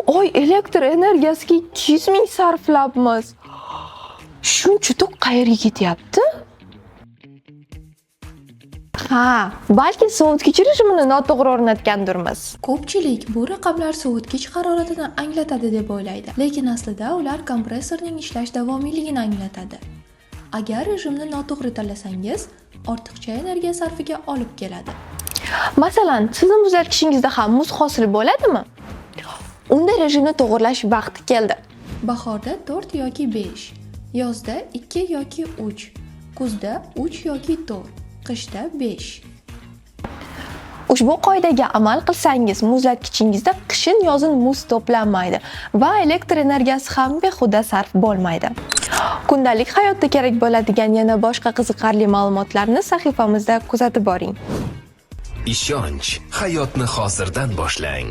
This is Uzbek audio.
oy elektr energiyasiga 200 ming sarflabmiz. Shuncha to'q qayerga ketyapti? Ha, balki sovutgich rejimini noto'g'ri o'rnatgandirmiz. Ko'pchilik bu raqamlar sovutgich haroratini anglatadi deb o'ylaydi, lekin aslida ular kompressorning ishlash davomiyligini anglatadi. Agar rejimni noto'g'ri tanlasangiz, ortiqcha energiya sarfiga olib keladi. Masalan, sizning muzlatgichingizda ham muz hosil bo'ladimi? Unda rejimni to'g'irlash vaqti keldi. Bahorda 4 yoki 5, yozda 2 yoki 3, kuzda 3 yoki 4, qishda 5. Ushbu qoidaga amal qilsangiz, muzlatgichingizda qishin-yozin muz to'planmaydi va elektr energiyasi ham behuda sarf bo'lmaydi. Kundalik hayotda kerak bo'ladigan yana boshqa qiziqarli ma'lumotlarni sahifamizda kuzatib boring. Ishonch hayotni hozirdan boshlang.